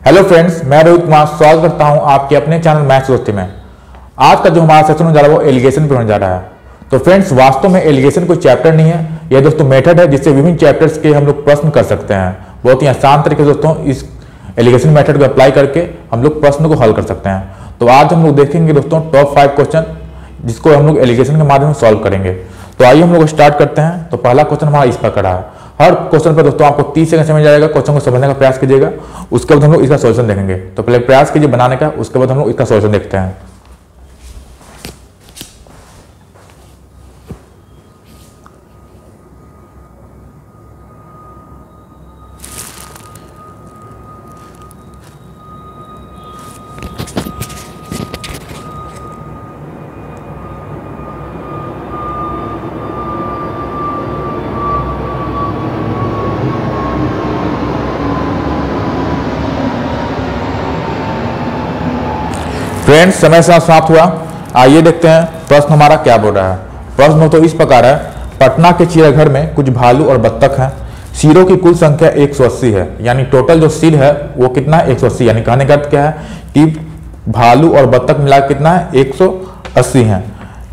Hello friends, मैं रोहित कुमार स्वागत करता हूं आपके अपने चैनल मैथ्स दोस्ती में। आज का जो हमारा सेशन होने जा रहा है वो एलिगेशन पे होने जा रहा है। तो फ्रेंड्स, वास्तव में एलिगेशन कोई चैप्टर नहीं है, यह दोस्तों मेथड है जिससे विभिन्न चैप्टर्स के हम लोग प्रश्न कर सकते हैं। बहुत ही आसान तरीके से दोस्तों इस एलिगेशन मेथड को अप्लाई करके हम लोग प्रश्न को हल कर सकते हैं। तो आज हम लोग देखेंगे दोस्तों टॉप 5 क्वेश्चन जिसको हम लोग एलिगेशन के माध्यम से सॉल्व करेंगे। तो आइए हम लोग स्टार्ट करते हैं। तो पहला क्वेश्चन हमारा इस प्रकार है। हर क्वेश्चन पर दोस्तों आपको 30 सेकंड समझ जाएगा, क्वेश्चन को समझने का प्रयास कीजिएगा, उसके बाद हम लोग इसका सॉल्यूशन देखेंगे। तो पहले प्रयास कीजिए बनाने का, उसके बाद हम लोग इसका सॉल्यूशन देखते हैं। फ्रेंड्स, समय समाप्त हुआ। आइए देखते हैं प्रश्न हमारा क्या बोल रहा है। प्रश्न तो इस प्रकार है, पटना के चिड़ियाघर में कुछ भालू और बत्तख हैं। सिरों की कुल संख्या 180 है, यानी टोटल जो सिर है वो कितना है 180। यानी कहने का अर्थ क्या है कि भालू और बत्तख मिलाकर कितना है 180 है।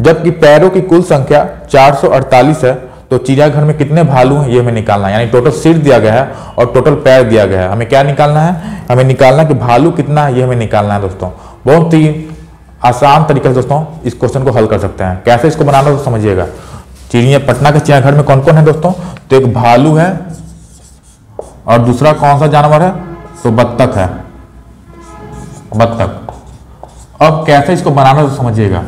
जबकि पैरों की कुल संख्या 448 है, तो चिड़ियाघर में कितने भालू हैं ये हमें निकालना है। यानी टोटल सिर दिया गया है और टोटल पैर दिया गया है। हमें क्या निकालना है, हमें निकालना है कि भालू कितना है ये हमें निकालना है। दोस्तों बहुत ही आसान तरीके से दोस्तों इस क्वेश्चन को हल कर सकते हैं। कैसे इसको बनाना तो समझिएगा। पटना के चिड़ियाघर में कौन कौन है दोस्तों, तो एक भालू है और दूसरा कौन सा जानवर है, तो बत्तख है, बत्तख। अब कैसे इसको बनाना तो समझिएगा।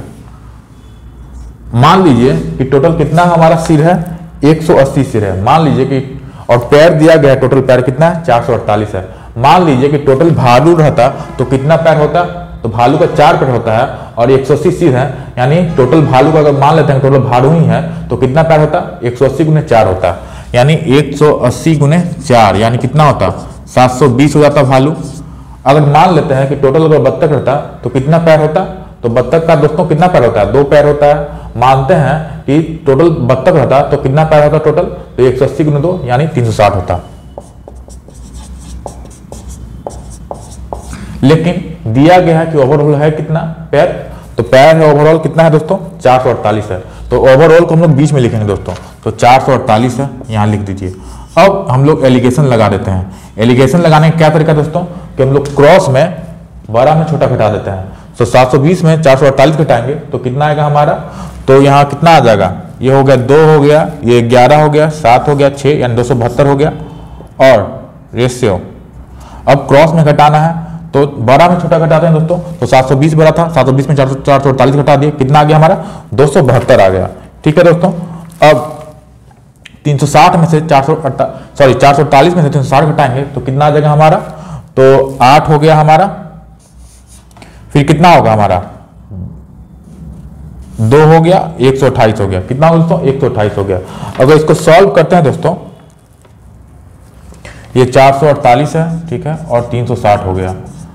मान लीजिए कि टोटल कितना हमारा सिर है 180 सिर है, मान लीजिए कि, और पैर दिया गया है, टोटल पैर कितना है 448 है। मान लीजिए कि टोटल भालू रहता तो कितना पैर होता, तो भालू का 4 पैर होता है और 180 सिर है, यानी टोटल भालू का अगर मान लेते हैं टोटल भालू ही है तो कितना पैर होता, 180 गुने 4 होता, यानी 180 गुने 4 यानी कितना होता 720 हो जाता भालू। अगर मान लेते हैं कि टोटल अगर बत्तख रहता तो कितना पैर होता, तो बत्तख का दोस्तों कितना पैर होता है 2 पैर होता है। मानते हैं कि टोटल बत्तख रहता तो कितना पैर होता टोटल, तो 180 गुने 2 यानी 360 होता। लेकिन दिया गया है कि ओवरऑल है कितना पैर, तो पैर है ओवरऑल कितना है दोस्तों 448 है। तो ओवरऑल को हम लोग बीच में लिखेंगे दोस्तों, तो 448 है, यहां लिख दीजिए। अब हम लोग एलिगेशन लगा देते हैं। एलिगेशन लगाने का क्या तरीका दोस्तों कि हम लोग क्रॉस में बड़ा में छोटा घटा देते हैं। तो 720 में 448 घटाएंगे तो कितना आएगा हमारा, तो यहाँ कितना आ जाएगा, ये हो गया 2 हो गया, ये 11 हो गया, 7 हो गया, 6 यानी 272 हो गया। और रेशियो अब क्रॉस में घटाना है तो बड़ा में छोटा घटाते हैं दोस्तों। तो 720 बड़ा था, 720 में 448 घटा दिए, कितना आ गया हमारा 272 आ गया। ठीक है दोस्तों। अब 360 में से 448 में से 360 घटाएंगे तो कितना आ जाएगा हमारा, तो 8 हो गया हमारा। फिर कितना होगा हमारा 2 हो गया, 128 हो गया। कितना हो दोस्तों 128 हो गया। अगर इसको सॉल्व करते हैं दोस्तों, ये 448 है, ठीक है, और 360 हो गया,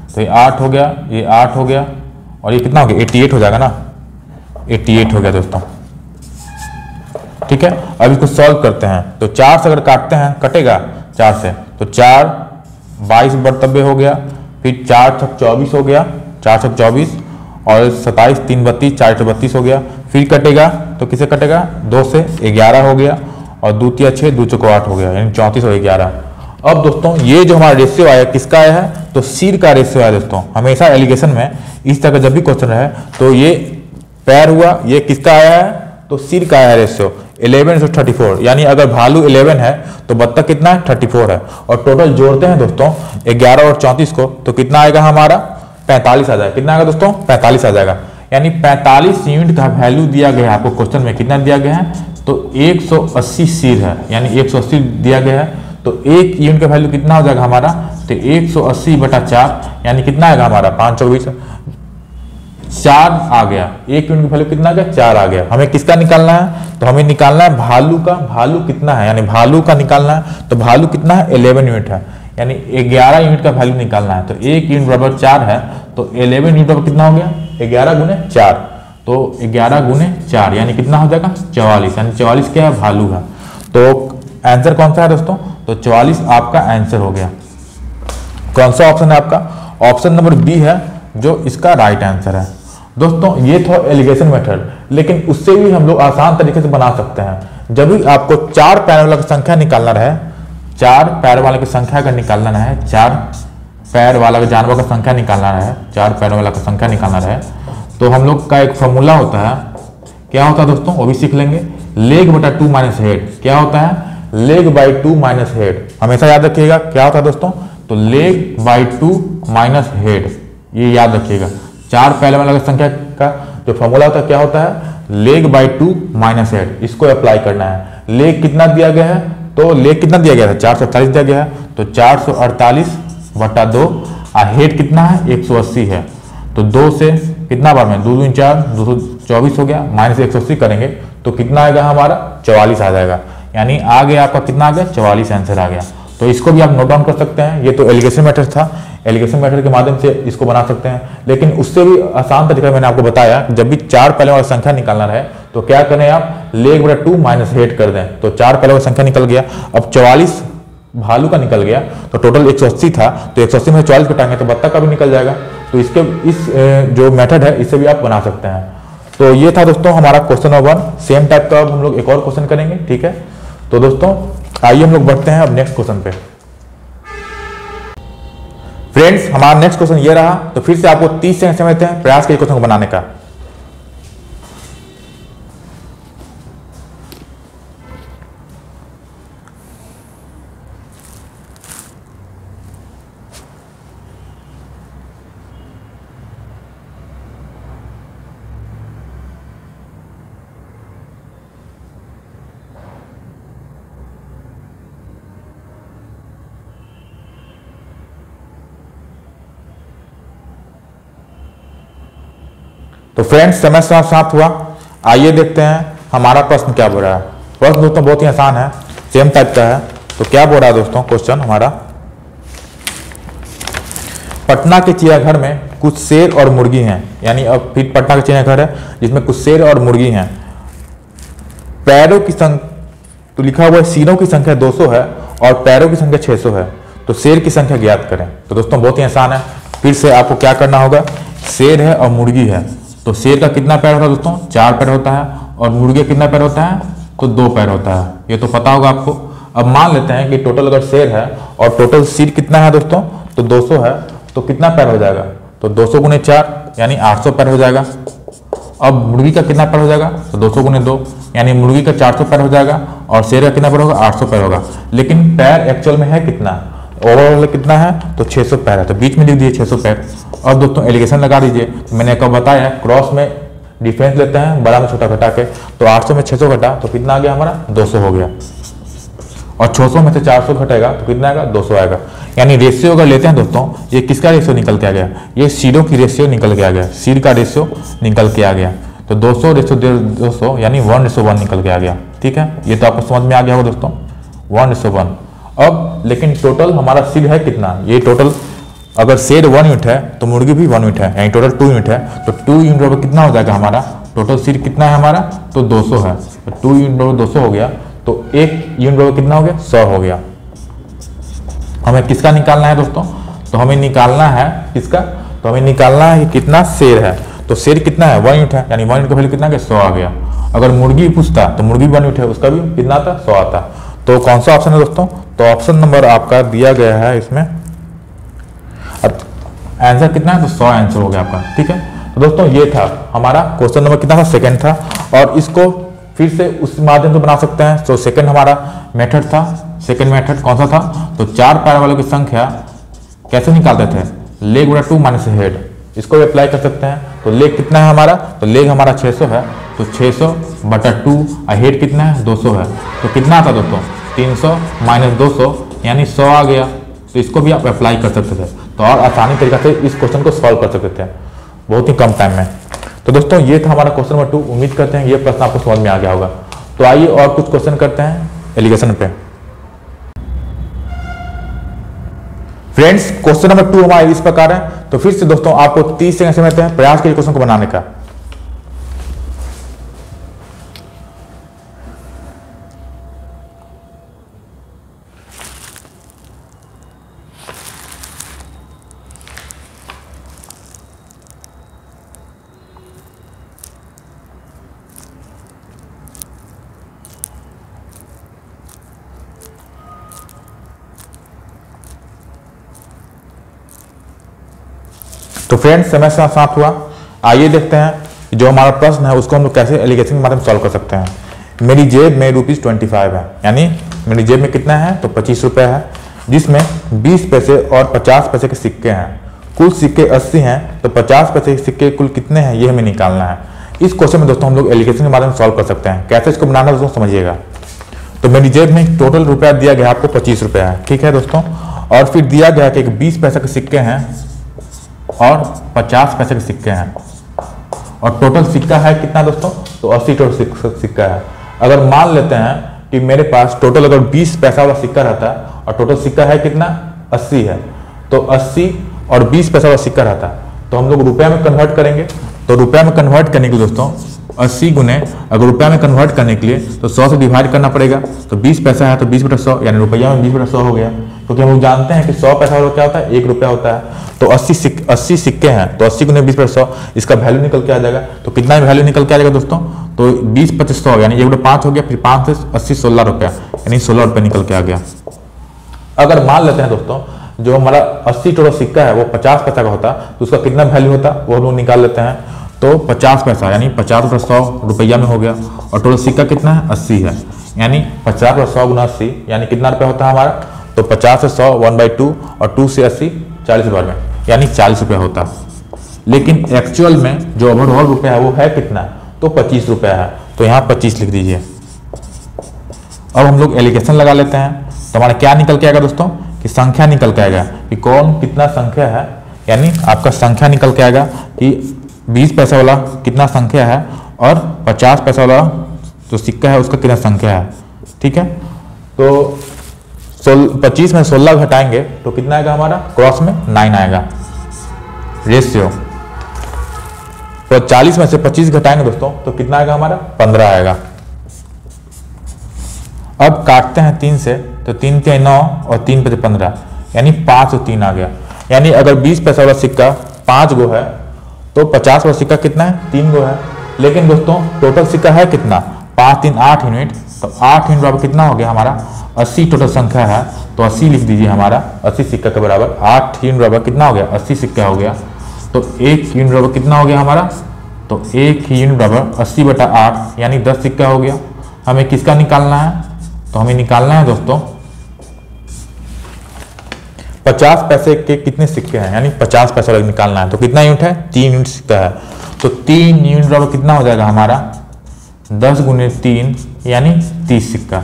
तो ये 8 हो गया, ये 8 हो गया, और ये कितना हो गया 88 हो जाएगा ना, 88 हो गया दोस्तों। ठीक है। अब इसको सॉल्व करते हैं तो 4 से अगर काटते हैं कटेगा 4 से, तो 4 22 बर्तब्य हो गया, फिर 4 छक 24 हो गया, 4 छक 24, और 27 3 32 4 32 हो गया। फिर कटेगा तो किसे कटेगा 2 से 11 हो गया, और 2 तिया 6 2 चौको 8 हो गया, यानी 34 और 11। अब दोस्तों ये जो हमारा रेशियो आया किसका आया है, तो सिर का रेशियो आया दोस्तों। हमेशा एलिगेशन में इस तरह का जब भी क्वेश्चन है तो ये पैर हुआ, ये किसका आया है, तो सिर का आया है रेशियो 11:34। यानी अगर भालू 11 है तो बत्तख कितना है 34 है, और टोटल जोड़ते हैं दोस्तों 11 और 34 को, तो कितना आएगा हमारा 45 आ जाएगा। कितना आएगा दोस्तों 45 आ जाएगा। यानी 45 यूनिट का वैल्यू दिया गया है आपको क्वेश्चन में। कितना दिया गया है, तो 180 सिर है, यानी 180 दिया गया है, तो 1 यूनिट का वैल्यू कितना हो जाएगा हमारा, तो 180/4 यानी कितना आएगा हमारा 520 4 आ गया। 1 यूनिट का वैल्यू कितना आ गया 4 आ गया। हमें किसका निकालना है, तो हमें निकालना है भालू का। भालू कितना है, यानी भालू का निकालना है, तो भालू कितना है 11 यूनिट है, यानी 11 यूनिट का वैल्यू निकालना है। तो 1 यूनिट बराबर 4 है, तो 11 यूनिट बराबर कितना हो गया 11 गुने 4, तो 11 गुने 4 यानी कितना हो जाएगा 44, यानी 44 क्या है भालू है। तो आंसर कौन सा है दोस्तों, तो 44 आपका आंसर हो गया। कौन सा ऑप्शन है आपका? ऑप्शन नंबर बी है जो इसका राइट आंसर है। दोस्तों ये था एलिगेशन मेथड, लेकिन उससे भी हम लोग आसान तरीके से बना सकते हैं। जब भी आपको 4 पैर वाला की संख्या निकालना रहे, 4 पैर वाले की संख्या का निकालना है, 4 पैर वाला जानवर का संख्या निकालना है, 4 पैर वाला का संख्या निकालना रहे, तो हम लोग का एक फॉर्मूला होता है। क्या होता है दोस्तों? वो भी सीख लेंगे। लेग बटा 2 माइनस हेड। क्या होता है? Leg bye 2 minus head. हमेशा याद रखिएगा क्या होता है दोस्तों? तो लेग बाई 2 माइनस हेड, ये याद रखिएगा। 4 पैर वाला की संख्या का जो फॉर्मूला होता है क्या होता है? Leg bye 2 minus head. इसको अप्लाई करना है। लेग कितना दिया गया है? तो लेग कितना दिया गया था? 448 दिया गया है, तो 448 बटा 2, हेड कितना है? 180 है। तो 2 से कितना बार में? 2 दूनी 4, 224 हो गया, माइनस 180 करेंगे तो कितना आएगा हमारा? 44 आ जाएगा। यानी आ गया आपका कितना आ गया? 44 आंसर आ गया। तो इसको भी आप नोट डाउन कर सकते हैं। ये तो एलिगेशन मेथड था, एलिगेशन मेथड के माध्यम से इसको बना सकते हैं। लेकिन उससे भी आसान तरीका मैंने आपको बताया, जब भी 4 पहले वाला संख्या निकालना रहे तो क्या करें आप? लेग बटा 2 माइनस हेड कर दें, तो 4 पहले वाला संख्या निकल गया। अब 44 भालू का निकल गया, तो टोटल 180 था, तो 180 में 44 घटाएंगे तो बत्तख का भी निकल जाएगा। तो इसके इस जो मेथड है इससे भी आप बना सकते हैं। तो ये था दोस्तों हमारा क्वेश्चन नंबर 1। सेम टाइप का अब हम लोग एक और क्वेश्चन करेंगे, ठीक है। तो दोस्तों आइए हम लोग बढ़ते हैं अब नेक्स्ट क्वेश्चन पे। फ्रेंड्स हमारा नेक्स्ट क्वेश्चन ये रहा, तो फिर से आपको 30 सेकंड समय देते हैं प्रयास के क्वेश्चन को बनाने का। तो फ्रेंड्स समय समाप्त हुआ। आइए देखते हैं हमारा प्रश्न क्या बोल रहा है। प्रश्न दोस्तों बहुत ही आसान है, सेम टाइप का है। तो क्या बोल रहा है दोस्तों क्वेश्चन हमारा? पटना के चिड़ियाघर में कुछ शेर और मुर्गी हैं। यानी अब फिर पटना का चिड़ियाघर है जिसमें कुछ शेर और मुर्गी हैं। पैरों की संख्या तो लिखा हुआ है सिरों की संख्या 200 है और पैरों की संख्या 600 है। तो शेर की संख्या ज्ञात करें। तो दोस्तों बहुत ही आसान है, फिर से आपको क्या करना होगा? शेर है और मुर्गी है, तो शेर का कितना पैर होता है दोस्तों? 4 पैर होता है। और मुर्गी कितना पैर होता है? तो 2 पैर होता है। ये तो पता होगा आपको। अब मान लेते हैं कि टोटल अगर शेर है और टोटल सिर कितना है दोस्तों? तो 200 है, तो कितना पैर हो जाएगा? तो 200 गुने 4 यानी 800 पैर हो जाएगा। अब मुर्गी का कितना पैर हो जाएगा? तो 200 गुने 2 यानी मुर्गी का 400 पैर हो जाएगा और शेर का कितना पैर होगा? 800 पैर होगा। लेकिन पैर एक्चुअल में है कितना? ओवरऑल कितना है? तो 600 पैर है, तो बीच में लिख दिए 600 पैर। अब दोस्तों एलिगेशन लगा दीजिए। मैंने आपको बताया क्रॉस में डिफरेंस लेते हैं, बड़ा में छोटा घटा के। तो 800 में 600 घटा तो कितना आ गया हमारा? 200 हो गया। और 600 में से 400 घटेगा तो कितना आएगा? 200 आएगा। यानी रेशियो अगर लेते हैं दोस्तों, ये किसका रेशियो निकल के आ गया? ये सिरों की रेशियो निकल के आ गया, सिर का रेशियो निकल के आ गया। तो 200 रेशियो 200 यानी 1:1 निकल के आ गया। ठीक है, ये तो आपको समझ में आ गया होगा दोस्तों, 1:1। अब लेकिन टोटल हमारा सिर है कितना? ये टोटल अगर शेर 1 यूनिट है तो मुर्गी भी 1 यूनिट है, यानी टोटल 2 यूनिट है। तो 2 यूनिट पर कितना हो जाएगा हमारा? टोटल सिर कितना है हमारा? तो 200 है। तो 2 यूनिट पर 200 हो गया, तो 1 यूनिट पर कितना हो गया? 100 हो गया। हमें किसका निकालना है दोस्तों? तो हमें निकालना है किसका? तो हमें निकालना है कि कितना शेर है। तो शेर कितना है? 1 यूनिट है, यानी 1 यूनिट का वैल्यू कितना आ गया? 100 आ गया। अगर मुर्गी पूछता तो मुर्गी 1 यूनिट है, उसका भी कितना आता? 100 आता। तो कौन सा ऑप्शन है दोस्तों? तो ऑप्शन नंबर आपका दिया गया है इसमें। अब आंसर कितना है? तो 100 आंसर हो गया आपका। ठीक है, तो दोस्तों ये था हमारा क्वेश्चन नंबर कितना था? सेकंड था। और इसको फिर से उस माध्यम से बना सकते हैं। तो सेकंड हमारा मेथड था। सेकंड मेथड कौन सा था? तो 4 पैर वालों की संख्या कैसे निकालते थे? लेग बटा 2 माइनस हेड। इसको भी अप्लाई कर सकते हैं। तो लेग कितना है हमारा? तो लेग हमारा 600 है, तो 600 बटा 2 और हेड कितना है? 200 है। तो कितना आता दोस्तों? 300 माइनस 200 यानी 100 आ गया। तो इसको भी आप अप्लाई कर सकते थे, तो और आसानी तरीका से इस क्वेश्चन को सॉल्व कर सकते थे बहुत ही कम टाइम में। तो दोस्तों ये था हमारा क्वेश्चन नंबर 2। उम्मीद करते हैं ये प्रश्न आपको समझ में आ गया होगा। तो आइए और कुछ क्वेश्चन करते हैं एलिगेशन पे। फ्रेंड्स क्वेश्चन नंबर 2 हमारा इस प्रकार है। तो फिर से दोस्तों आपको 30 सेकंड समय देते हैं प्रयास के क्वेश्चन को बनाने का। तो फ्रेंड्स समय समाप्त हुआ। आइए देखते हैं जो हमारा प्रश्न है उसको हम लोग कैसे एलिगेशन के माध्यम से सॉल्व कर सकते हैं। मेरी जेब में ₹25 है, यानी मेरी जेब में कितना है तो 25 रुपये है, जिसमें 20 पैसे और 50 पैसे के सिक्के हैं। कुल सिक्के 80 हैं, तो 50 पैसे के सिक्के कुल कितने हैं ये हमें निकालना है। इस क्वेश्चन में दोस्तों हम लोग एलिगेशन के माध्यम से सॉल्व कर सकते हैं। कैसे इसको बनाना दोस्तों समझिएगा। तो मेरी जेब में टोटल रुपया दिया गया आपको 25 रुपये है, ठीक है दोस्तों। और फिर दिया गया कि 20 पैसे के सिक्के हैं और 50 पैसे के सिक्के हैं, और टोटल सिक्का है कितना दोस्तों तो 80 टोटल सिक्का है। अगर मान लेते हैं कि मेरे पास टोटल अगर 20 पैसा वाला सिक्का रहता है और टोटल सिक्का है कितना 80 है, तो 80 और 20 पैसा वाला सिक्का रहता है, तो हम लोग रुपया में कन्वर्ट करेंगे। तो रुपया में कन्वर्ट करने के लिए दोस्तों 80 गुने अगर रुपया में कन्वर्ट करने के लिए तो 100 से डिवाइड करना पड़ेगा। तो 20 पैसा है तो 20/100 यानी रुपया में 20/100 हो गया, क्योंकि हम लोग जानते हैं कि 100 पैसा वाला क्या होता है 1 रुपया होता है। तो 80 सिक्के हैं तो 80 गुने 20/100 इसका वैल्यू निकल के आ जाएगा। तो कितना वैल्यू निकल के आ जाएगा दोस्तों तो 20/100 यानी 1/5 हो गया, फिर 5 से 80 16 रुपया यानी 16 रुपये निकल के आ गया। अगर मान लेते हैं दोस्तों जो हमारा 80 टोटल सिक्का है वो 50 पैसा का होता तो उसका कितना वैल्यू होता वो हम लोग निकाल लेते हैं। तो 50 पैसा यानी 50/100 रुपया में हो गया, और टोटल सिक्का कितना है 80 है, यानी 50/100 गुना 80 यानी कितना रुपया होता है हमारा तो 50 से 100 1/2 और 2 से 80 40 बार में यानी 40 रुपया होता है। लेकिन एक्चुअल में जो ओवरऑल रुपया है वो है कितना तो 25 रुपया है, तो यहाँ 25 लिख दीजिए। अब हम लोग एलिगेशन लगा लेते हैं। तो हमारा क्या निकल के आएगा दोस्तों कि संख्या निकल के आएगा कि कौन कितना संख्या है, यानी आपका संख्या निकल के आएगा कि 20 पैसा वाला कितना संख्या है और 50 पैसा वाला जो सिक्का है उसका कितना संख्या है, ठीक है। तो 25 में 16 घटाएंगे तो कितना आएगा हमारा क्रॉस में 9 आएगा रेशियो। तो 40 में से 25 घटाएंगे दोस्तों तो कितना आएगा हमारा 15 आएगा। अब काटते हैं 3 से तो 3 के 9 और 3 पे 15 यानी 5 और 3 आ गया। यानी अगर 20 पैसा वाला सिक्का 5 गो है तो 50 वाला सिक्का कितना है 3 गो है। लेकिन दोस्तों टोटल सिक्का है कितना 5 3 8 यूनिट, तो 8 यूनिट बराबर कितना हो गया हमारा 80 टोटल संख्या है, तो 80 लिख दीजिए हमारा 80 सिक्का के बराबर 8 यूनिट बराबर कितना हो गया 80 सिक्का हो गया। तो 1 यूनिट बराबर कितना हो गया हमारा तो 1 यूनिट बराबर 80/8 यानी 10 सिक्का हो गया। हमें किसका निकालना है तो हमें निकालना है दोस्तों 50 पैसे के कितने सिक्के हैं, यानी 50 पैसा निकालना है। तो कितना यूनिट है 3 यूनिट सिक्का है, तो 3 यूनिट बराबर कितना हो जाएगा हमारा 10 गुने 3 यानी 30 सिक्का।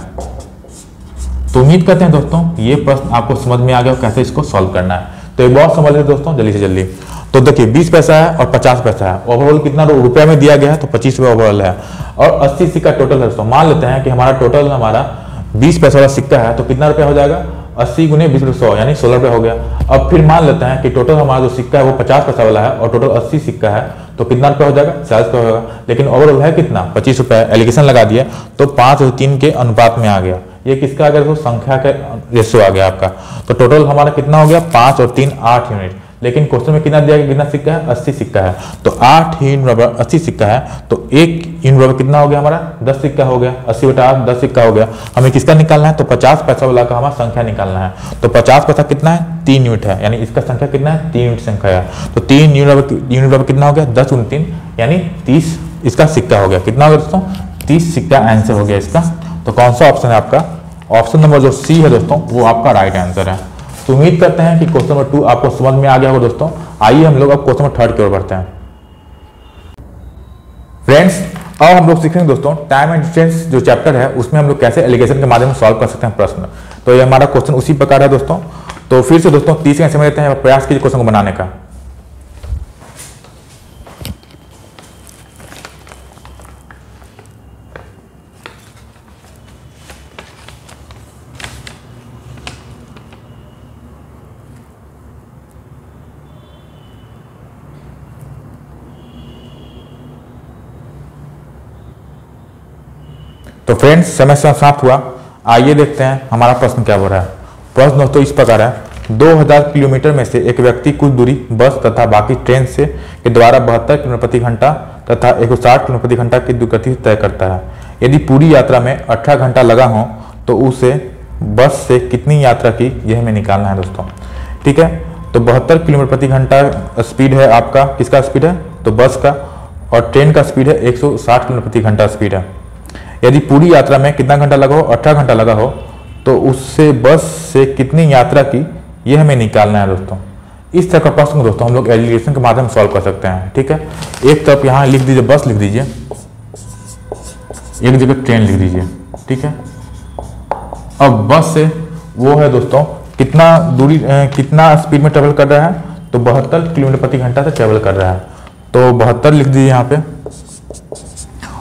तो उम्मीद करते हैं दोस्तों ये प्रश्न आपको समझ में आ गया कैसे इसको सॉल्व करना है। तो एक बार समझ लीजिए दोस्तों जल्दी से जल्दी। तो देखिए 20 पैसा है और 50 पैसा है, ओवरऑल कितना रुपया में दिया गया है तो 25 रुपये ओवरऑल है, और 80 सिक्का टोटल है। दोस्तों मान लेते हैं कि हमारा टोटल 20 पैसा वाला सिक्का है तो कितना रुपया हो जाएगा 80 गुने 20/100 यानी 16 रुपये हो गया। अब फिर मान लेते हैं कि टोटल हमारा जो सिक्का है वो 50 पैसा वाला है और टोटल 80 सिक्का है तो कितना रुपया हो जाएगा 40 रुपये होगा। लेकिन ओवरऑल है कितना 25 रुपये। एलिगेशन लगा दिया तो 5 और 3 के अनुपात में आ गया। ये किसका आ गया तो संख्या का रेशियो आ गया आपका। तो टोटल हमारा कितना हो गया 5 और 3 8 यूनिट। लेकिन क्वेश्चन में कितना दिया गया कितना सिक्का है 80 सिक्का है, तो 8 यूनिट बराबर 80 सिक्का है, तो 1 यूनिट बराबर कितना हो गया हमारा 10 सिक्का हो गया। 80/8 10 सिक्का हो गया। हमें किसका निकालना है तो 50 पैसा वाला का हमारा संख्या निकालना है। तो 50 पैसा कितना है 3 यूनिट है, यानी इसका संख्या कितना है 3 यूनिट संख्या है। तो 3 यूनिट बराबर कितना हो गया 10 गुने 3 यानी 30 इसका सिक्का हो गया। कितना हो गया दोस्तों 30 सिक्का आंसर हो गया इसका। तो कौन सा ऑप्शन है आपका ऑप्शन नंबर जो सी है दोस्तों वो आपका राइट आंसर है। तो उम्मीद करते हैं कि क्वेश्चन नंबर 2 आपको समझ में आ गया होगा दोस्तों। आइए हम लोग अब क्वेश्चन नंबर 3 की ओर बढ़ते हैं। फ्रेंड्स अब हम लोग सीखेंगे दोस्तों टाइम एंड डिस्टेंस जो चैप्टर है उसमें हम लोग कैसे एलिगेशन के माध्यम से सॉल्व कर सकते हैं प्रश्न। तो ये हमारा क्वेश्चन उसी प्रकार है दोस्तों। तो फिर से दोस्तों 30 सेकंड समय लेते हैं, प्रयास कीजिए क्वेश्चन को बनाने का। तो फ्रेंड्स समय समाप्त हुआ। आइए देखते हैं हमारा प्रश्न क्या हो रहा है। प्रश्न दोस्तों इस प्रकार है 2000 किलोमीटर में से एक व्यक्ति कुछ दूरी बस तथा बाकी ट्रेन से के द्वारा 72 किलोमीटर प्रति घंटा तथा 160 किलोमीटर प्रति घंटा की गति तय करता है। यदि पूरी यात्रा में 18 घंटा लगा हो तो उसे बस से कितनी यात्रा की यह हमें निकालना है दोस्तों। ठीक है, तो 72 किलोमीटर प्रति घंटा स्पीड है आपका, किसका स्पीड है, तो बस का, और ट्रेन का स्पीड है 160 किलोमीटर प्रति घंटा स्पीड है। यदि पूरी यात्रा में कितना घंटा लगा हो, 18 घंटा लगा हो, तो उससे बस से कितनी यात्रा की ये हमें निकालना है दोस्तों। इस तरह का प्रश्न दोस्तों हम लोग एलिगेशन के माध्यम से सॉल्व कर सकते हैं, ठीक है। एक तरफ यहाँ लिख दीजिए बस लिख दीजिए, एक जगह ट्रेन लिख दीजिए, ठीक है। अब बस से वो है दोस्तों कितना दूरी कितना स्पीड में ट्रेवल कर रहा है, तो 72 किलोमीटर प्रति घंटा से ट्रेवल कर रहा है, तो 72 लिख दीजिए यहाँ पे।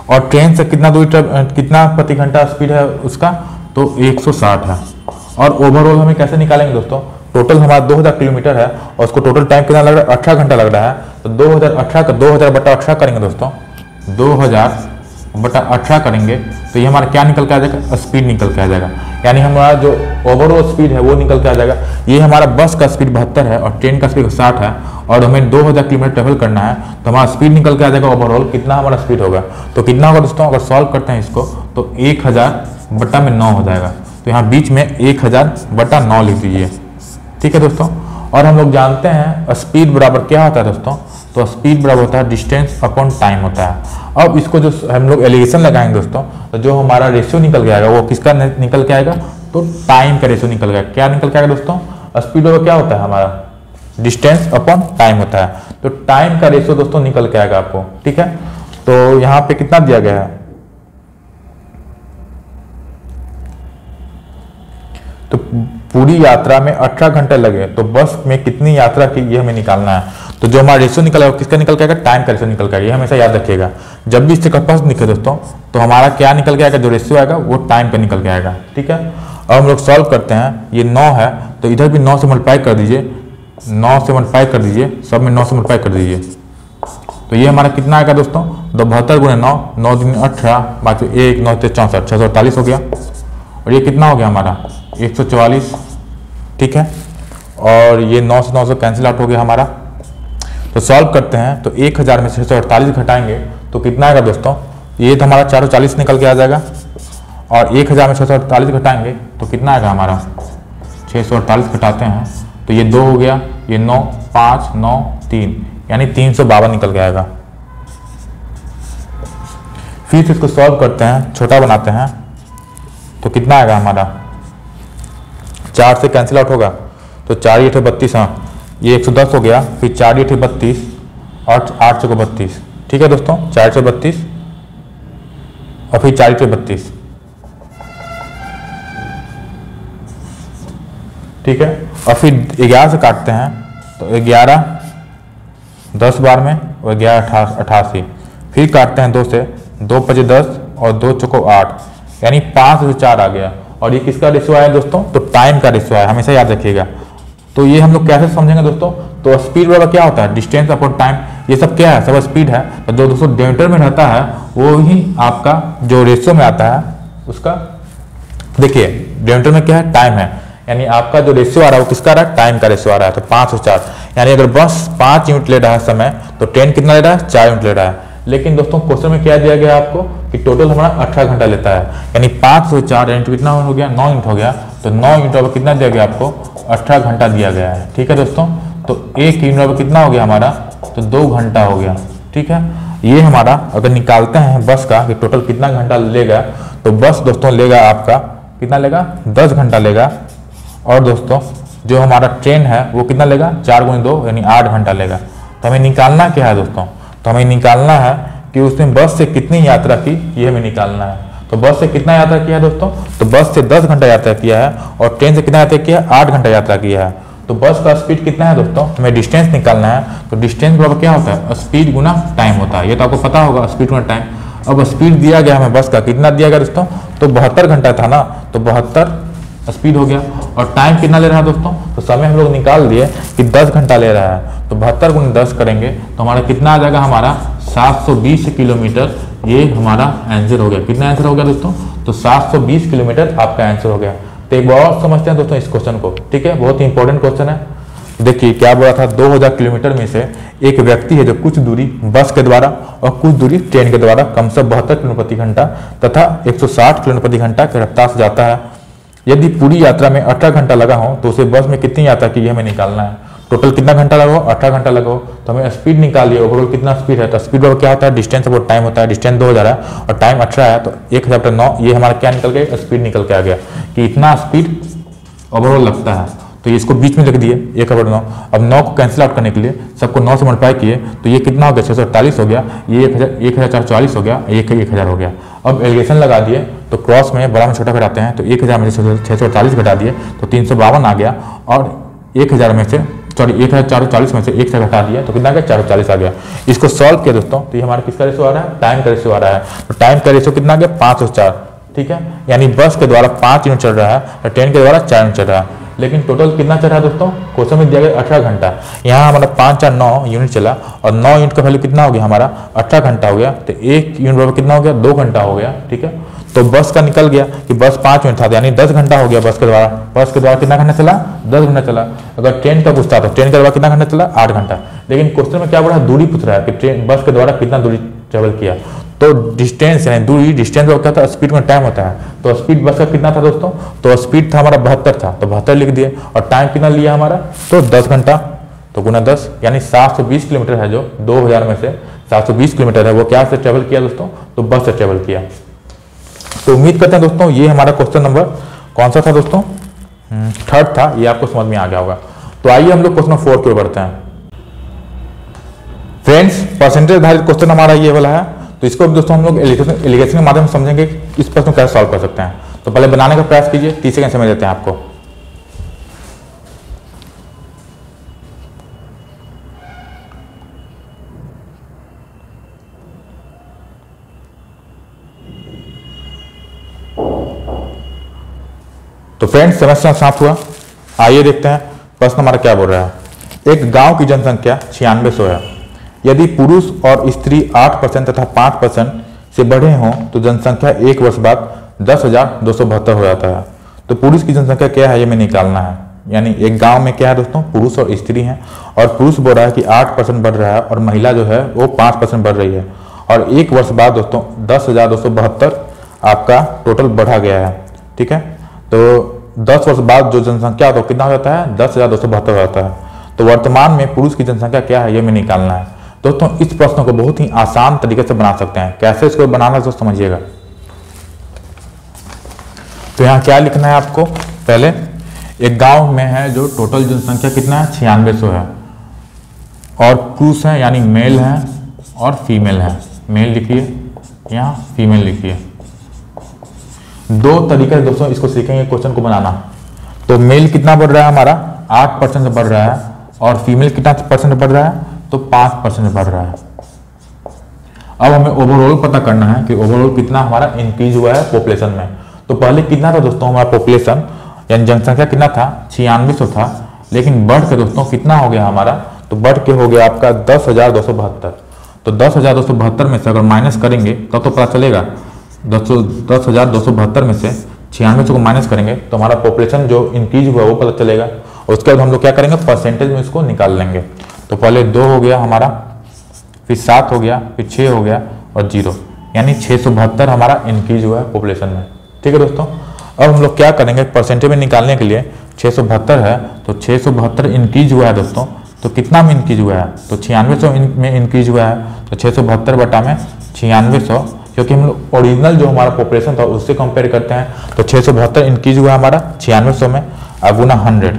और ट्रेन से कितना दूरी कितना प्रति घंटा स्पीड है उसका, तो 160 है। और ओवरऑल हमें कैसे निकालेंगे दोस्तों, टोटल हमारा 2000 किलोमीटर है और उसको टोटल टाइम कितना लग रहा है, 18 घंटा लग रहा है। तो 2000 बटा 18 करेंगे दोस्तों, 2000 बटा 18 करेंगे तो ये हमारा क्या निकल के आ जाएगा, स्पीड निकल के आ जाएगा। यानी हमारा जो ओवरऑल स्पीड है वो निकल के आ जाएगा। ये हमारा बस का स्पीड 72 है और ट्रेन का स्पीड 60 है और हमें 2000 किलोमीटर ट्रेवल करना है, तो हमारा स्पीड निकल के आ जाएगा। ओवरऑल कितना हमारा स्पीड होगा, तो कितना होगा दोस्तों, अगर सॉल्व करते हैं इसको तो 1000 बटा में 9 हो जाएगा। तो यहाँ बीच में 1000 बटा 9 लिख दीजिए, ठीक है दोस्तों। और हम लोग जानते हैं स्पीड बराबर क्या होता है दोस्तों, तो स्पीड बराबर होता है डिस्टेंस अपॉन टाइम होता है। अब इसको जो हम लोग एलिगेशन लगाएंगे दोस्तों, तो जो हमारा रेशियो निकल के आएगा वो किसका निकल के आएगा, तो टाइम का रेशियो निकल गया। क्या निकल के आएगा दोस्तों, स्पीड बराबर क्या होता है हमारा, डिस्टेंस अपॉन टाइम होता है। तो टाइम का रेशियो दोस्तों निकल के आएगा आपको, ठीक है। तो यहाँ पे कितना दिया गया है, तो पूरी यात्रा में 18 घंटे लगे, तो बस में कितनी यात्रा की ये हमें निकालना है। तो जो हमारा रेशियो निकल आएगा किसका निकल के आएगा, टाइम का रेशियो निकल के आएगा। ये हमेशा याद रखिएगा, जब भी इससे प्रश्न निकले दोस्तों तो हमारा क्या निकल के आएगा, जो रेशियो आएगा वो टाइम का निकल के आएगा, ठीक है। अब हम लोग सॉल्व करते हैं, ये 9 है तो इधर भी 9 से मल्टीप्लाई कर दीजिए, 9 से मल्टीप्लाई कर दीजिए, सब में 9 से मल्टीप्लाई कर दीजिए। तो ये हमारा कितना आएगा दोस्तों, 72 गुणे 9, 9 दूनी 18, बाकी 1 9 से 64, 648 हो गया। और ये कितना हो गया हमारा 144, ठीक है। और ये 9 से 9 से कैंसिल आउट हो गया हमारा। तो सॉल्व करते हैं, तो 1000 में 648 घटाएंगे तो कितना आएगा दोस्तों, ये तो हमारा 440 निकल के आ जाएगा। और 1000 में 648 घटाएंगे तो कितना आएगा हमारा, 648 घटाते हैं तो ये 2 हो गया, ये 9 5 9 3, यानी 352 निकल के आएगा। फिर इसको सॉल्व करते हैं, छोटा बनाते हैं तो कितना आएगा हमारा, 4 से कैंसिल आउट होगा तो 4 8 32, हाँ ये 110 हो गया। फिर 4 8 32 और 8 चौको 32, ठीक है दोस्तों, 4 से 32 और फिर 4 से 32, ठीक है। और फिर 11 से काटते हैं तो 11 10 बार में और 11 88, फिर काटते हैं 2 से, 2 5 10 और 2 चौको 8, यानी 5 से 4 आ गया। और ये किसका रेशियो आया दोस्तों, तो टाइम का रेशियो आया, हमेशा याद रखिएगा। तो ये हम लोग कैसे समझेंगे दोस्तों, तो स्पीड बराबर क्या होता है, डिस्टेंस अपॉन टाइम, ये सब क्या है, सब स्पीड है। तो जो दोस्तों डेमीटर में रहता है वो ही आपका जो रेशियो में आता है उसका, देखिए डेमीटर में क्या है, टाइम है, यानी आपका जो रेशियो आ रहा है वो किसका आ रहा है, टाइम का रेशियो आ रहा है। तो 5 से 4, यानी अगर बस 5 यूनिट ले रहा है समय, तो ट्रेन कितना ले रहा है, 4 यूनिट ले रहा है। लेकिन दोस्तों क्वेश्चन में क्या दिया गया आपको कि टोटल हमारा 18 घंटा लेता है, यानी 5 से 4 यूनिट कितना हो गया, 9 यूनिट हो गया। तो 9 यूनिट पर कितना दिया गया आपको, 18 घंटा दिया गया है, ठीक है दोस्तों। तो 1 यूनिट पर कितना हो गया हमारा, तो 2 घंटा हो गया, ठीक है। ये हमारा अगर निकालते हैं बस का कि टोटल कितना घंटा लेगा, तो बस दोस्तों लेगा आपका कितना लेगा, 10 घंटा लेगा। और दोस्तों जो हमारा ट्रेन है वो कितना लेगा, 4 गुणे 2 यानी 8 घंटा लेगा। तो हमें निकालना क्या है दोस्तों, तो हमें निकालना है कि उसने बस से कितनी यात्रा की, ये हमें निकालना है। तो बस से कितना यात्रा किया है दोस्तों, तो बस से 10 घंटा यात्रा किया है और ट्रेन से कितना यात्रा किया है, 8 घंटा यात्रा किया है। तो बस का स्पीड कितना है दोस्तों, हमें डिस्टेंस निकालना है। तो डिस्टेंस बराबर क्या होता है, स्पीड गुना टाइम होता है, ये तो आपको पता होगा, स्पीड गुना टाइम। अब स्पीड दिया गया हमें बस का, कितना दिया गया दोस्तों, तो 72 घंटा था ना, तो 72 स्पीड हो गया। और टाइम कितना ले रहा है दोस्तों, तो समय हम लोग निकाल दिए कि 10 घंटा ले रहा है। तो 72 गुणे 10 करेंगे तो हमारा कितना आ जाएगा, हमारा 720 किलोमीटर, ये हमारा आंसर हो गया। कितना आंसर हो गया दोस्तों, तो 720 किलोमीटर आपका आंसर हो गया। तो एक बार और समझते हैं दोस्तों इस क्वेश्चन को, ठीक है, बहुत ही इंपॉर्टेंट क्वेश्चन है। देखिए क्या बोला था, 2000 किलोमीटर में से एक व्यक्ति है जो कुछ दूरी बस के द्वारा और कुछ दूरी ट्रेन के द्वारा कम से 72 किलोमीटर प्रति घंटा तथा 160 किलोमीटर प्रति घंटा की रफ्तार से जाता है। यदि पूरी यात्रा में 18 घंटा लगा हो तो उसे बस में कितनी यात्रा की हमें निकालना है। टोटल कितना घंटा लगाओ, 18 घंटा लगाओ। तो हमें स्पीड निकालिए, ओवरऑल कितना स्पीड है। तो स्पीड ओवर क्या होता है, डिस्टेंस और टाइम होता है। डिस्टेंस 2000 है और टाइम 18 है, तो 1000/9 ये हमारा क्या निकल गया, स्पीड निकल के आ गया कि इतना स्पीड ओवरऑल लगता है। तो ये इसको बीच में लिख दिए 1/9। अब 9 को कैंसिल आउट करने के लिए सबको 9 से मल्टीप्लाई किए तो ये कितना हो गया, 648 हो गया, ये 1440 हो गया, ये 1000 हो गया। अब एलिगेशन लगा दिए तो क्रॉस में बड़ा में छोटा घटाते हैं, तो 1000 में से 648 घटा दिए तो 352 आ गया, और 1000 में से 1440 में से 1 से घटा दिया तो कितना आ गया, 440 आ गया। इसको सॉल्व किया दोस्तों तो ये हमारा किसका रेशो आ रहा है, टाइम का रेशो आ रहा है। तो टाइम का रेशो कितना आ गया, 504, ठीक है। यानी बस के द्वारा 5 यूनिट चल रहा है और ट्रेन के द्वारा 4 यूनिट चल रहा है। लेकिन टोटल कितना चल रहा है दोस्तों, क्वेश्चन में दिया गया 18 घंटा। यहाँ हमारा 5 और 9 यूनिट चला और 9 यूनिट का वैल्यू कितना हो गया हमारा 18 घंटा हो गया। तो 1 यूनिट बराबर कितना हो गया, 2 घंटा हो गया, ठीक है। तो बस का निकल गया कि बस 5 मिनट था, यानी 10 घंटा हो गया बस के द्वारा। बस के द्वारा कितना घंटा चला, 10 घंटा चला। अगर ट्रेन का पूछता तो ट्रेन के द्वारा कितना घंटा चला, 8 घंटा। लेकिन क्वेश्चन में क्या बोला, दूरी पूछ रहा है कि ट्रेन बस के द्वारा कितना दूरी ट्रेवल किया। तो डिस्टेंस यानी दूरी, डिस्टेंस क्या होता है, स्पीड में टाइम होता है। तो स्पीड बस का कितना था दोस्तों, तो स्पीड था हमारा 72 था, तो 72 लिख दिए। और टाइम कितना लिया हमारा, तो 10 घंटा, तो गुना 10 यानी 720 किलोमीटर है, जो 2000 में से 720 किलोमीटर है वो क्या से ट्रेवल किया दोस्तों, तो बस से ट्रेवल किया। तो उम्मीद करते हैं दोस्तों ये हमारा क्वेश्चन नंबर कौन सा था दोस्तों, 3rd था, ये आपको समझ में आ गया होगा। तो आइए हम लोग क्वेश्चन 4 की ओर बढ़ते हैं। फ्रेंड्स परसेंटेज आधारित क्वेश्चन हमारा ये वाला है, तो इसको दोस्तों हम लोग एलिगेशन के माध्यम से समझेंगे कि इस प्रश्न को कैसे सॉल्व कर सकते हैं। तो पहले बनाने का प्रयास कीजिए, 30 सेकंड समय देते हैं आपको। तो फ्रेंड्स समस्या समाप्त हुआ। आइए देखते हैं प्रश्न हमारा क्या बोल रहा है। एक गांव की जनसंख्या 9600 है। यदि पुरुष और स्त्री 8% तथा 5% से बढ़े हों तो जनसंख्या 1 वर्ष बाद 10,272 हो जाता है। तो पुरुष की जनसंख्या क्या है ये हमें निकालना है। यानी एक गांव में क्या है दोस्तों, पुरुष और स्त्री हैं, और पुरुष बोल रहा है कि 8% बढ़ रहा है और महिला जो है वो 5% बढ़ रही है। और 1 वर्ष बाद दोस्तों 10,272 आपका टोटल बढ़ा गया है, ठीक है। तो 10 वर्ष बाद जो जनसंख्या तो कितना हो जाता है, 10,272 हो जाता है। तो वर्तमान में पुरुष की जनसंख्या क्या है ये हमें निकालना है। दोस्तों इस प्रश्न को बहुत ही आसान तरीके से बना सकते हैं। कैसे इसको बनाना है तो समझिएगा। तो यहाँ क्या लिखना है आपको, पहले एक गांव में है जो टोटल जनसंख्या कितना है, 9600 है, और पुरुष है यानी मेल है और फीमेल है। मेल लिखिए, यहाँ फीमेल लिखिए। 2 तरीके से दोस्तों इसको सीखेंगे क्वेश्चन को बनाना। तो मेल कितना बढ़ रहा है हमारा, 8% से बढ़ रहा है, और फीमेल कितना परसेंट बढ़ रहा है, तो 5% बढ़ रहा है। अब हमें ओवरऑल पता करना है कि ओवरऑल कितना हमारा इंक्रीज हुआ है पॉपुलेशन में। तो पहले कितना था दोस्तों हमारा पॉपुलेशन यानी जनसंख्या कितना था, 9600 था, लेकिन बढ़ के दोस्तों कितना हो गया हमारा, तो बढ़ के हो गया आपका 10,272। तो 10,272 में से अगर माइनस करेंगे तब तो पता चलेगा, 10,272 में से 9600 को माइनस करेंगे तो हमारा पॉपुलेशन जो इंक्रीज हुआ वो पता चलेगा। और उसके बाद हम लोग क्या करेंगे, परसेंटेज में इसको निकाल लेंगे। तो पहले 2 हो गया हमारा, फिर 7 हो गया, फिर 6 हो गया और 0, यानी 672 हमारा इंक्रीज हुआ है पॉपुलेशन में, ठीक है दोस्तों। अब हम लोग क्या करेंगे, परसेंटेज में निकालने के लिए 672 है, तो 672 इंक्रीज हुआ है दोस्तों, तो कितना में इंक्रीज हुआ है, तो 9600 में इंक्रीज हुआ है। तो 672 बटा में 9600, क्योंकि हम लोग ओरिजिनल जो हमारा पॉपुलेशन था उससे कंपेयर करते हैं। तो 672 इंक्रीज हुआ हमारा 9600 में, गुना 100,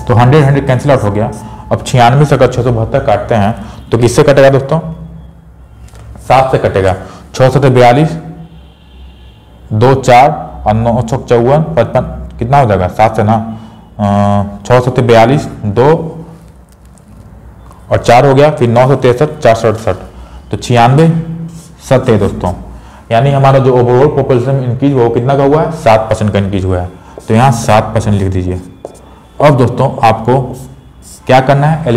तो 100 कैंसिल आउट हो गया। अब 96 से अगर 672 काटते हैं तो किससे कटेगा दोस्तों, 7 से कटेगा। 6 से 42, 2 4 और 9 6 54 55, कितना हो जाएगा 7 से ना, 6 से 42, 2 और 4 हो गया, फिर 9 से 63, 4 से 68, तो 96 7 है दोस्तों। यानी हमारा जो ओवरऑल पॉपुलेशन इंक्रीज हुआ वो कितना का हुआ है, 7% का इंक्रीज हुआ है। तो यहाँ 7% लिख दीजिए। अब दोस्तों आपको क्या करना है,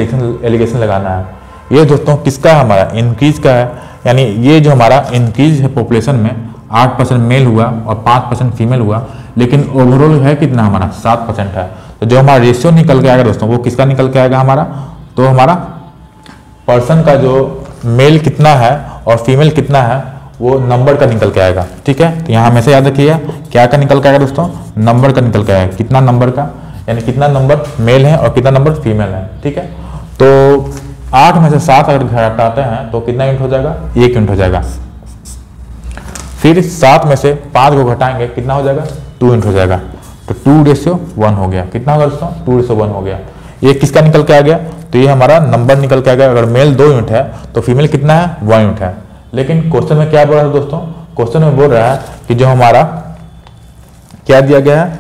एलिगेशन लगाना है। ये दोस्तों किसका है, हमारा इंक्रीज का है। यानी ये जो हमारा इंक्रीज है पॉपुलेशन में 8% मेल हुआ और 5% फीमेल हुआ, लेकिन ओवरऑल है कितना हमारा 7% है। तो जो हमारा रेशियो निकल के आएगा दोस्तों वो किसका निकल के आएगा हमारा, तो हमारा पर्सन का जो मेल कितना है और फीमेल कितना है वो नंबर का निकल के आएगा, ठीक है। तो यहाँ हमेशा याद रखिएगा क्या का निकल के आएगा दोस्तों, नंबर का निकल के आएगा। कितना नंबर का, यानी कितना नंबर मेल है और कितना नंबर फीमेल है। ठीक है, तो 8 में से 7 अगर घटाते हैं तो कितना यूनिट हो जाएगा, 1 यूनिट हो जाएगा। फिर 7 में से 5 को घटाएंगे कितना हो जाएगा, 2 यूनिट हो जाएगा। तो 2:1 हो गया। कितना होगा दोस्तों, 2:1 हो गया। ये किसका निकल के आ गया, तो ये हमारा नंबर निकल के आ गया। अगर मेल 2 यूनिट है तो फीमेल कितना है, 1 यूनिट है। लेकिन क्वेश्चन में क्या बोल रहा है दोस्तों, क्वेश्चन में बोल रहा है कि जो हमारा क्या दिया गया है,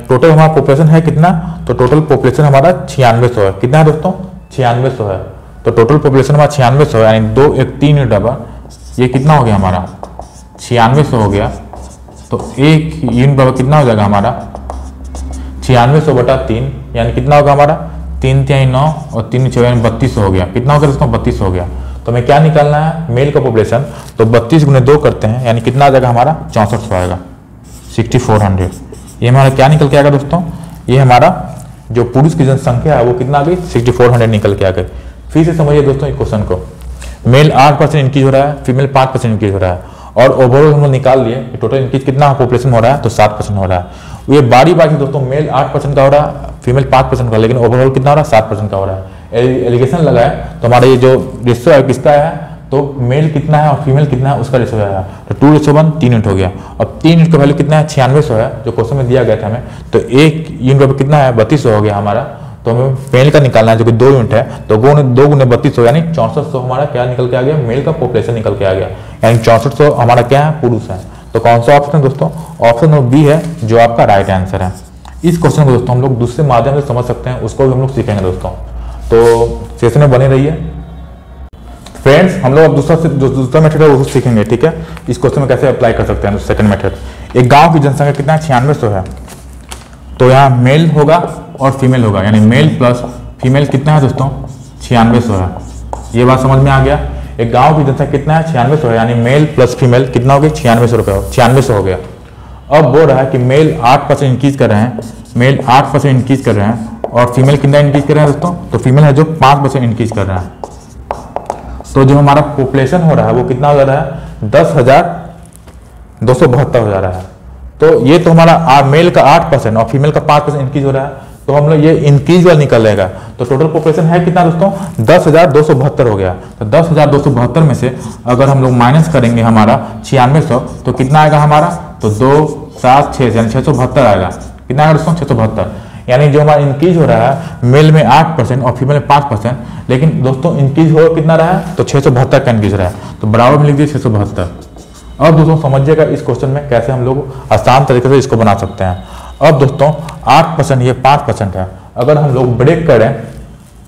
टोटल हमारा पॉपुलेशन है कितना, तो टोटल पॉपुलेशन हमारा 9600 है। कितना है दोस्तों, 9600 है। तो टोटल पॉपुलेशन हमारा 9600 है, यानी 2 1 3 यूनिट डबल, ये कितना हो गया हमारा 9600 हो गया। तो 1 यूनिट डबल कितना हो जाएगा हमारा 9600/3, यानी कितना होगा हमारा 3 3 9 और 3 6 यानी 3200 हो गया। कितना हो गया दोस्तों, 3200 हो गया। तो हमें क्या निकालना है, मेल का पॉपुलेशन। तो 32 × 2 करते हैं, यानी कितना आ जाएगा हमारा 6400 आएगा, 6400। ये हमारा क्या निकल के आएगा दोस्तों, ये हमारा जो पुरुष की जनसंख्या है वो कितना आ गई, 6400 निकल के आ गई। फिर से समझिए दोस्तों इस क्वेश्चन को, मेल 8% इंक्रीज हो रहा है, फीमेल 5% इंक्रीज हो रहा है, और ओवरऑल हम लोग निकाल लिए कि टोटल इंक्रीज कितना पॉपुलेशन हो रहा है, तो 7% हो रहा है। ये बारी बारी दोस्तों मेल 8% का हो रहा है, फीमेल 5% का, लेकिन ओवरऑल कितना हो रहा है, 7% का हो रहा है। एलिगेशन लगाए तो हमारा ये जो रेशियो है किसका है, तो मेल कितना है और फीमेल कितना है उसका रेशियो है। तो 2:1 3 यूनिट हो गया। अब 3 यूनिट का वैल्यू कितना है, 9600 है, जो क्वेश्चन में दिया गया था हमें। तो 1 यूनिट कितना है, 3200 हो गया हमारा। तो हमें मेल का निकालना है जो कि 2 यूनिट है, तो 2 × 3200 यानी 6400 हमारा क्या निकल के आ गया, मेल का पॉपुलेशन निकल के आ गया, यानी 6400 हमारा क्या है, पुरुष है। तो कौन सा ऑप्शन दोस्तों, ऑप्शन नंबर बी है जो आपका राइट आंसर है। इस क्वेश्चन को दोस्तों हम लोग दूसरे माध्यम से समझ सकते हैं, उसको भी हम लोग सीखेंगे दोस्तों। तो सेशन में बने रहिए फ्रेंड्स। हम लोग अब दूसरा मेथड है वो सीखेंगे। ठीक है, इस क्वेश्चन में कैसे अप्लाई कर सकते हैं सेकंड मेथड। एक गांव की जनसंख्या कितना है, 9600 है। तो यहाँ मेल होगा और फीमेल होगा, यानी मेल प्लस फीमेल कितना है दोस्तों, 9600 है। ये बात समझ में आ गया। एक गांव की जनसंख्या कितना है, 9600 है, यानी मेल प्लस फीमेल कितना हो गया, 9600 हो गया। अब बोल रहा है कि मेल 8% इंक्रीज कर रहे हैं, मेल 8% इंक्रीज कर रहे हैं, और फीमेल कितना इंक्रीज कर रहे हैं दोस्तों, तो फीमेल है जो 5% इंक्रीज कर रहा है। तो जो हमारा पॉपुलेशन हो रहा है वो कितना हो जा रहा है, 10,272 हो जा रहा है। तो ये तो हमारा मेल का 8% और फीमेल का 5% इंक्रीज हो रहा है। तो हम लोग ये इंक्रीज वाला निकल जाएगा। तो टोटल पॉपुलेशन है कितना दोस्तों, 10,272 हो गया। तो 10,272 में से अगर हम लोग माइनस करेंगे हमारा 9600, तो कितना आएगा हमारा, तो 2 7 6 यानी 672 आएगा। कितना आएगा दोस्तों, 672। यानी जो हमारा इंक्रीज हो रहा है मेल में 8% और फीमेल में 5%, लेकिन दोस्तों इंक्रीज हो कितना रहा है, तो 672 का इंक्रीज रहा है। तो बराबर में लिख दिए 672। अब दोस्तों समझिएगा इस क्वेश्चन में कैसे हम लोग आसान तरीके से इसको बना सकते हैं। अब दोस्तों 8% ये 5% है। अगर हम लोग ब्रेक करें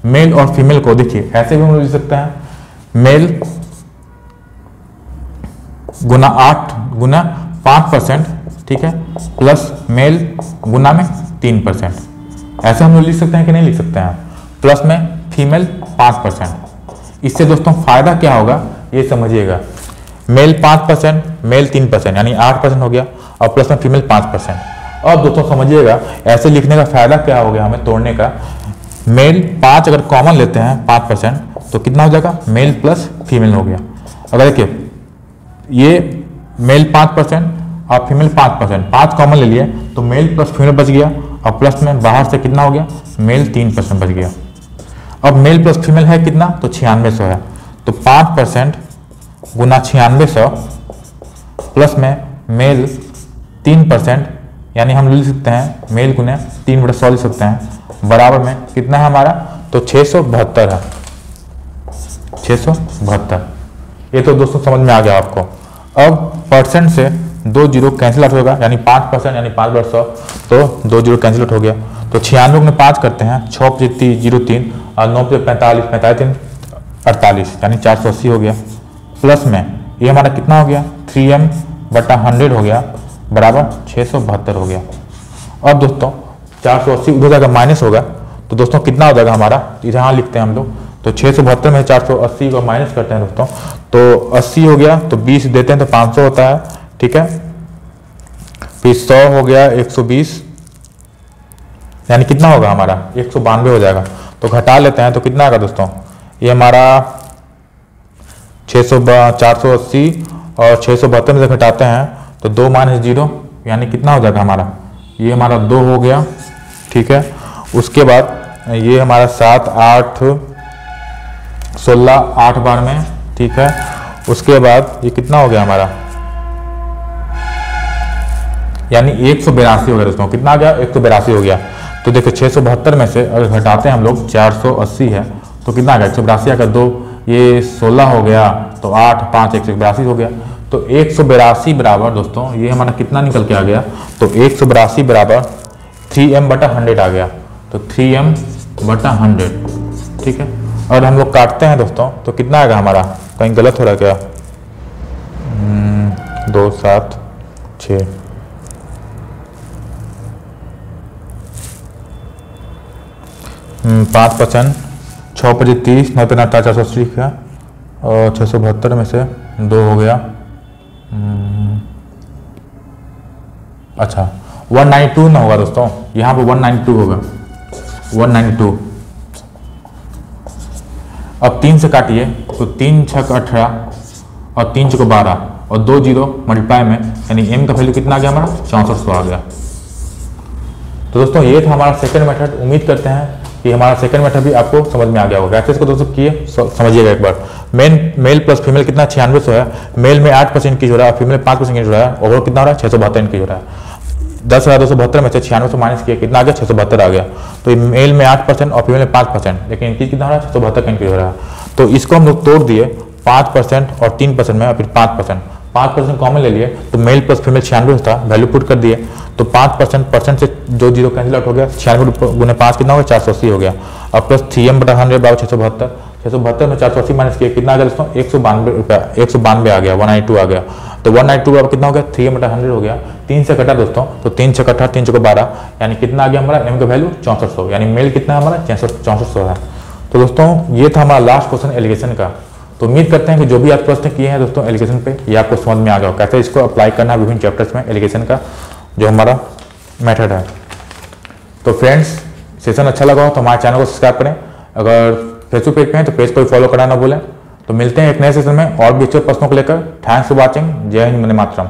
मेल और फीमेल को, देखिए ऐसे भी हम लोग लिख सकते हैं, मेल गुना 8 गुना 5%, ठीक है, प्लस मेल गुना में 3%। ऐसे हम लोग लिख सकते हैं कि नहीं लिख सकते हैं, प्लस में फीमेल 5%। इससे दोस्तों फायदा क्या होगा ये समझिएगा, मेल 5%, मेल 3% यानी 8% हो गया, और प्लस में फीमेल 5%। अब दोस्तों समझिएगा ऐसे लिखने का फायदा क्या हो गया हमें तोड़ने का, मेल 5 अगर कॉमन लेते हैं 5%, तो कितना हो जाएगा, मेल प्लस फीमेल हो गया। अगर देखिए ये मेल 5% और फीमेल 5%, 5 कॉमन ले लिए तो मेल प्लस फीमेल बच गया, और प्लस में बाहर से कितना हो गया, मेल 3% बच गया। अब मेल प्लस फीमेल है कितना, तो 9600 है। तो 5% गुना 9600 प्लस में मेल 3%, यानी हम लिख सकते हैं मेल गुना 3/100 लिख सकते हैं, बराबर में कितना है हमारा, तो 672 है, 672। ये तो दोस्तों समझ में आ गया आपको। अब परसेंट से 2 जीरो कैंसिल आउट होगा, यानी 5% यानी 5/100, तो 2 जीरो कैंसिल आउट हो गया। तो 96 में 5 करते हैं, 6×3 और 9×45, 45×3 48 यानी 480 हो गया। प्लस में ये हमारा कितना हो गया, 3m/100 हो गया, बराबर 672 हो गया। अब दोस्तों 480 उधर जाकर माइनस होगा, तो दोस्तों कितना हो जाएगा हमारा, यहाँ लिखते हैं हम लोग, तो 672 में 480 को माइनस करते हैं दोस्तों, तो 80 हो गया, तो 20 देते हैं तो 500 होता है, ठीक है। फिर 100 हो गया, 120 यानी कितना होगा हमारा, 192 हो जाएगा। तो घटा लेते हैं तो कितना आएगा दोस्तों, ये हमारा 480 और 672 में से घटाते हैं तो 2 - 0 यानी कितना हो जाएगा हमारा, ये हमारा 2 हो गया, ठीक है। उसके बाद ये हमारा 7 8 16 8 बार में, ठीक है। उसके बाद ये कितना हो गया हमारा, यानी 182 हो गया दोस्तों। कितना आ गया, 182 हो गया। तो देखो 672 में से अगर घटाते हैं हम लोग 480 है तो कितना आ गया, 182 का 2, ये 16 हो गया, तो 8 5 182 हो गया। तो 182 बराबर दोस्तों ये हमारा कितना निकल के आ गया, तो 182 बराबर 3m/100 आ गया। तो 3m/100, ठीक है। और हम लोग काटते हैं दोस्तों तो कितना आएगा हमारा, कहीं गलत हो रहा है क्या, 2 7 6, 5 55 6 25 30 9 5 480 का, और 672 में से 2 हो गया, अच्छा 192 ना होगा दोस्तों, यहाँ पे 192 होगा, 192। अब 3 से काटिए तो 3 6 18 और 3 6 12 और 2 0 मल्टीप्लाई में, यानी m का वैल्यू कितना आ गया हमारा, 6400 आ गया। तो दोस्तों ये था हमारा सेकंड मेथड। उम्मीद करते हैं कि हमारा सेकंड मेथड भी आपको समझ में आ गया होगा। कैसे इसको दोस्तों किए समझिएगा एक बार। मेल प्लस फीमेल कितना 9600 है, मेल में 8% इंक्रीज हो रहा है, फीमेल 5% इंक्रीज हो रहा है, ओवरऑल कितना हो रहा है 672 इंक्रीज हो रहा है। 10,272 में से 9600 माइनस किया कितना आ गया, 672 आ गया। तो मेल में 8% और फीमेल में 5%, लेकिन इंक्रीज कितना हो रहा है, 672 का इंक्रीज हो रहा है। तो इसको हम लोग तोड़ दिए 5% और 3% में, और फिर 5% कॉमन ले लिए, तो मेल प्लस फीमेल 96 था, वैल्यू पुट कर दिए, तो 5% से जो जीरो कैंसिल आउट हो गया, 96 गुने 5 कितना हो गया, 480 हो गया। और प्लस 3m/100 बराबर 672 में 480 माइनस किया कितना आ गया दोस्तों, 192 रुपया, 192 आ गया, 192 आ गया। तो 192 बराबर कितना हो गया, 3m/100 हो गया। 3 से कटा दोस्तों, तो 3 से कटा 3 को 12, यानी कितना आ गया हमारा, m का वैल्यू 6400, यानी मेल कितना है हमारा 6400 है। तो दोस्तों ये था हमारा लास्ट क्वेश्चन एलिगेशन का। तो उम्मीद करते हैं कि जो भी आप प्रश्न किए हैं दोस्तों एलिगेशन पे, ये आपको समझ में आ गया हो कैसे इसको अप्लाई करना है विभिन्न चैप्टर्स में एलिगेशन का जो हमारा मेथड है। तो फ्रेंड्स सेशन अच्छा लगा हो तो हमारे चैनल को सब्सक्राइब करें। अगर फेसबुक पेज पे हैं तो पेज को फॉलो करना ना भूलें। तो मिलते हैं एक नए सेशन में और भी अच्छे प्रश्नों को लेकर। Thanks for watching. जय हिंद, वंदे मातरम।